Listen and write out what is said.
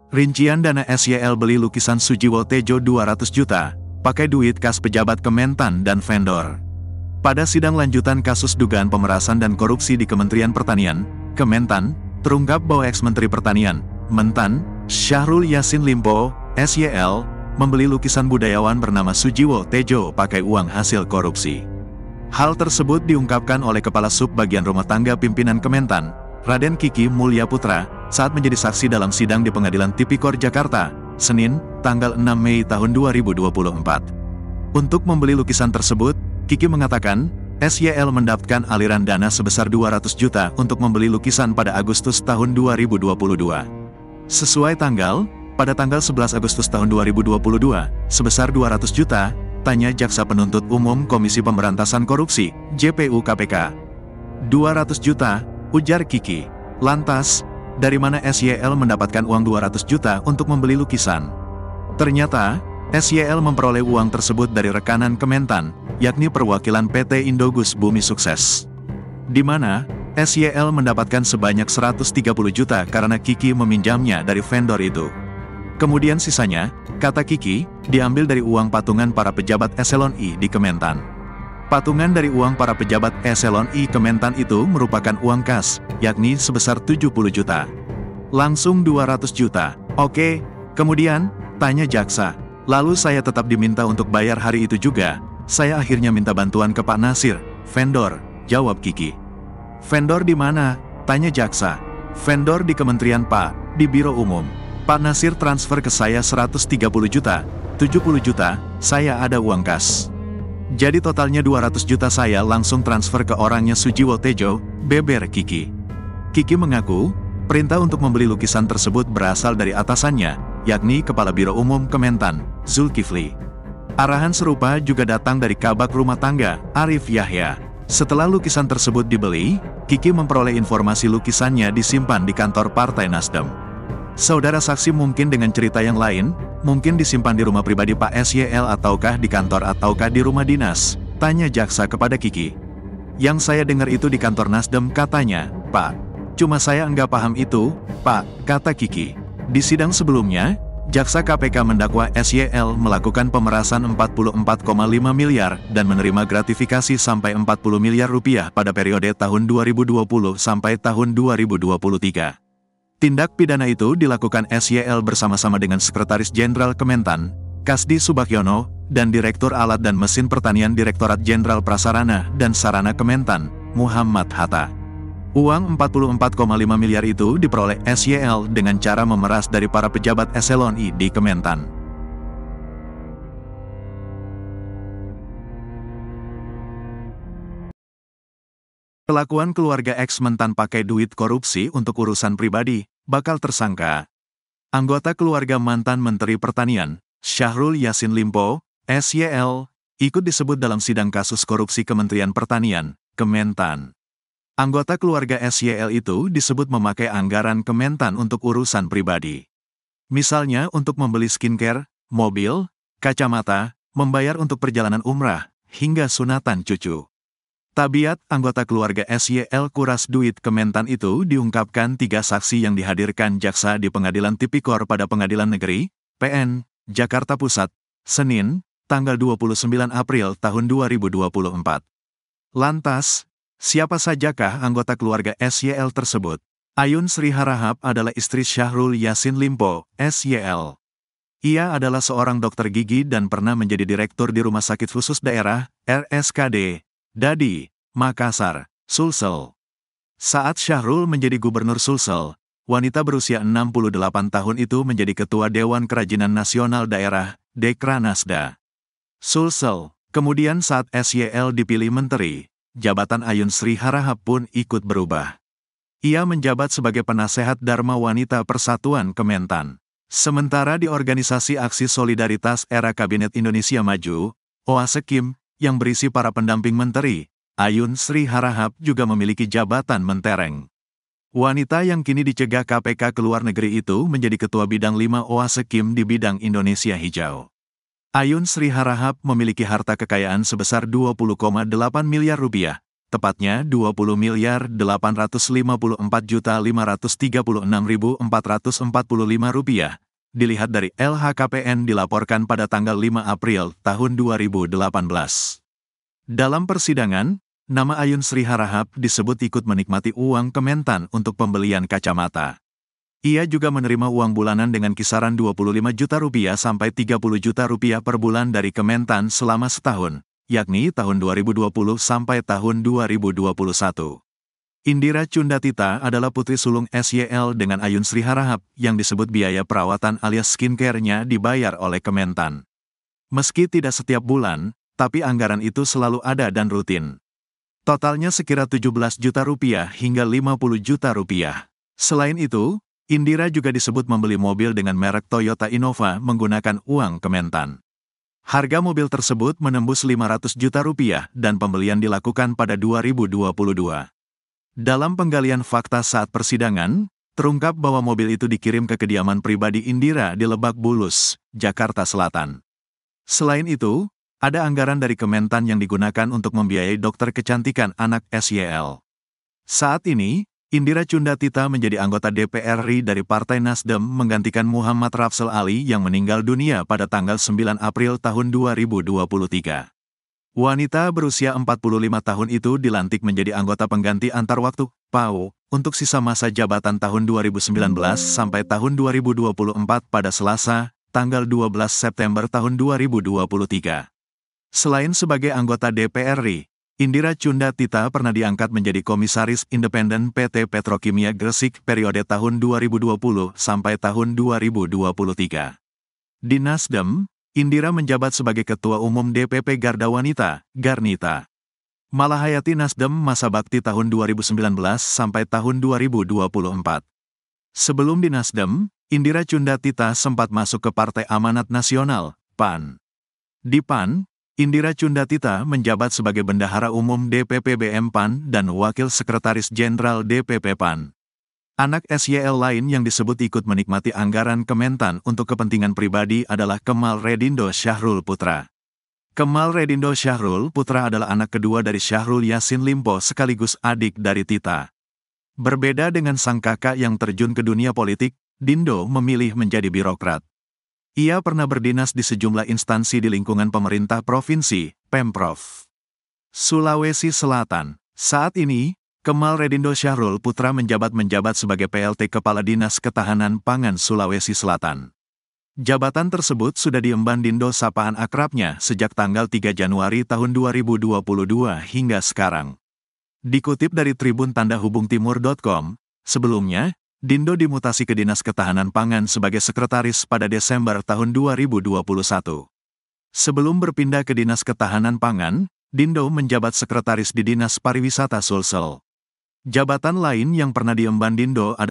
Rincian dana SYL beli lukisan Sujiwo Tejo 200 juta, pakai duit kas pejabat Kementan dan vendor. Pada sidang lanjutan kasus dugaan pemerasan dan korupsi di Kementerian Pertanian, Kementan, terungkap bahwa ex-Menteri Pertanian, Mentan, Syahrul Yassin Limpo, SYL, membeli lukisan budayawan bernama Sujiwo Tejo pakai uang hasil korupsi. Hal tersebut diungkapkan oleh Kepala Sub Bagian Rumah Tangga Pimpinan Kementan, Raden Kiki Mulya Putra, saat menjadi saksi dalam sidang di Pengadilan Tipikor Jakarta, Senin, tanggal 6 Mei tahun 2024. Untuk membeli lukisan tersebut, Kiki mengatakan, SYL mendapatkan aliran dana sebesar 200 juta untuk membeli lukisan pada Agustus tahun 2022. Sesuai tanggal, pada tanggal 11 Agustus tahun 2022, sebesar 200 juta, tanya Jaksa Penuntut Umum Komisi Pemberantasan Korupsi, JPU KPK. 200 juta, ujar Kiki. Lantas, dari mana SYL mendapatkan uang 200 juta untuk membeli lukisan? Ternyata, SYL memperoleh uang tersebut dari rekanan Kementan, yakni perwakilan PT Indogus Bumi Sukses. Di mana, SYL mendapatkan sebanyak 130 juta karena Kiki meminjamnya dari vendor itu. Kemudian sisanya, kata Kiki, diambil dari uang patungan para pejabat Eselon I di Kementan. Patungan dari uang para pejabat Eselon I Kementan itu merupakan uang kas, yakni sebesar 70 juta. Langsung 200 juta. Oke, kemudian, tanya jaksa. Lalu saya tetap diminta untuk bayar hari itu juga. Saya akhirnya minta bantuan ke Pak Nasir, vendor, jawab Kiki. Vendor di mana? Tanya jaksa. Vendor di Kementerian Pak, di Biro Umum. Pak Nasir transfer ke saya 130 juta, 70 juta, saya ada uang kas. Jadi totalnya 200 juta saya langsung transfer ke orangnya Sujiwo Tejo, beber Kiki. Kiki mengaku, perintah untuk membeli lukisan tersebut berasal dari atasannya, yakni Kepala Biro Umum Kementan, Zulkifli. Arahan serupa juga datang dari Kabag Rumah Tangga, Arif Yahya. Setelah lukisan tersebut dibeli, Kiki memperoleh informasi lukisannya disimpan di kantor Partai Nasdem. Saudara saksi mungkin dengan cerita yang lain, mungkin disimpan di rumah pribadi Pak SYL ataukah di kantor ataukah di rumah dinas, tanya jaksa kepada Kiki. Yang saya dengar itu di kantor Nasdem katanya, Pak. Cuma saya enggak paham itu, Pak, kata Kiki. Di sidang sebelumnya, jaksa KPK mendakwa SYL melakukan pemerasan 44,5 miliar dan menerima gratifikasi sampai 40 miliar rupiah pada periode tahun 2020 sampai tahun 2023. Tindak pidana itu dilakukan SYL bersama-sama dengan Sekretaris Jenderal Kementan, Kasdi Subagiono, dan Direktur Alat dan Mesin Pertanian Direktorat Jenderal Prasarana dan Sarana Kementan, Muhammad Hatta. Uang 44,5 miliar itu diperoleh SYL dengan cara memeras dari para pejabat Eselon I di Kementan. Kelakuan keluarga ex-Mentan pakai duit korupsi untuk urusan pribadi, bakal tersangka. Anggota keluarga mantan Menteri Pertanian, Syahrul Yassin Limpo, SYL, ikut disebut dalam sidang kasus korupsi Kementerian Pertanian, Kementan. Anggota keluarga SYL itu disebut memakai anggaran Kementan untuk urusan pribadi. Misalnya untuk membeli skincare, mobil, kacamata, membayar untuk perjalanan umrah, hingga sunatan cucu. Tabiat anggota keluarga SYL kuras duit Kementan itu diungkapkan 3 saksi yang dihadirkan jaksa di Pengadilan Tipikor pada Pengadilan Negeri, PN, Jakarta Pusat, Senin, tanggal 29 April tahun 2024. Lantas, siapa sajakah anggota keluarga SYL tersebut? Ayun Sri Harahap adalah istri Syahrul Yassin Limpo, SYL. Ia adalah seorang dokter gigi dan pernah menjadi direktur di Rumah Sakit Khusus Daerah, RSKD, Dadi, Makassar, Sulsel. Saat Syahrul menjadi gubernur Sulsel, wanita berusia 68 tahun itu menjadi ketua Dewan Kerajinan Nasional Daerah, Dekranasda, Sulsel. Kemudian saat SYL dipilih menteri, jabatan Ayun Sri Harahap pun ikut berubah. Ia menjabat sebagai penasehat Dharma Wanita Persatuan Kementan. Sementara di Organisasi Aksi Solidaritas Era Kabinet Indonesia Maju, OASEKIM, yang berisi para pendamping menteri, Ayun Sri Harahap juga memiliki jabatan mentereng. Wanita yang kini dicegah KPK ke luar negeri itu menjadi ketua bidang 5 OASEKIM di bidang Indonesia Hijau. Ayun Sri Harahap memiliki harta kekayaan sebesar 20,8 miliar rupiah, tepatnya Rp20.854.536.445. Dilihat dari LHKPN dilaporkan pada tanggal 5 April tahun 2018. Dalam persidangan, nama Ayun Sri Harahap disebut ikut menikmati uang Kementan untuk pembelian kacamata. Ia juga menerima uang bulanan dengan kisaran Rp25 juta sampai Rp30 juta per bulan dari Kementan selama setahun, yakni tahun 2020 sampai tahun 2021. Indira Cundatita adalah putri sulung SYL dengan Ayun Sri Harahap yang disebut biaya perawatan alias skincare-nya dibayar oleh Kementan. Meski tidak setiap bulan, tapi anggaran itu selalu ada dan rutin. Totalnya sekira Rp17 juta hingga Rp50 juta. Selain itu, Indira juga disebut membeli mobil dengan merek Toyota Innova menggunakan uang Kementan. Harga mobil tersebut menembus Rp500 juta dan pembelian dilakukan pada 2022. Dalam penggalian fakta saat persidangan, terungkap bahwa mobil itu dikirim ke kediaman pribadi Indira di Lebak Bulus, Jakarta Selatan. Selain itu, ada anggaran dari Kementan yang digunakan untuk membiayai dokter kecantikan anak SYL. Saat ini, Indira Cundatita menjadi anggota DPR RI dari Partai Nasdem menggantikan Muhammad Rafsel Ali yang meninggal dunia pada tanggal 9 April tahun 2023. Wanita berusia 45 tahun itu dilantik menjadi anggota pengganti antar waktu, PAU, untuk sisa masa jabatan tahun 2019 sampai tahun 2024 pada Selasa, tanggal 12 September tahun 2023. Selain sebagai anggota DPR RI, Indira Cundatita pernah diangkat menjadi Komisaris Independen PT Petrokimia Gresik periode tahun 2020 sampai tahun 2023. Di Nasdem, Indira menjabat sebagai Ketua Umum DPP Garda Wanita, Garnita. Malahayati Nasdem masa bakti tahun 2019 sampai tahun 2024. Sebelum di Nasdem, Indira Cundatita sempat masuk ke Partai Amanat Nasional, PAN. Di PAN, Indira Cundatita menjabat sebagai Bendahara Umum DPP BM PAN dan Wakil Sekretaris Jenderal DPP PAN. Anak SYL lain yang disebut ikut menikmati anggaran Kementan untuk kepentingan pribadi adalah Kemal Redindo Syahrul Putra. Kemal Redindo Syahrul Putra adalah anak kedua dari Syahrul Yassin Limpo sekaligus adik dari Tita. Berbeda dengan sang kakak yang terjun ke dunia politik, Dindo memilih menjadi birokrat. Ia pernah berdinas di sejumlah instansi di lingkungan pemerintah provinsi, Pemprov Sulawesi Selatan. Saat ini, Kemal Redindo Syahrul Putra menjabat sebagai PLT Kepala Dinas Ketahanan Pangan Sulawesi Selatan. Jabatan tersebut sudah diemban Dindo sapaan akrabnya sejak tanggal 3 Januari tahun 2022 hingga sekarang. Dikutip dari Tribun Tanda Hubung Timur.com, sebelumnya, Dindo dimutasi ke Dinas Ketahanan Pangan sebagai sekretaris pada Desember tahun 2021. Sebelum berpindah ke Dinas Ketahanan Pangan, Dindo menjabat sekretaris di Dinas Pariwisata Sulsel. Jabatan lain yang pernah diemban Dindo adalah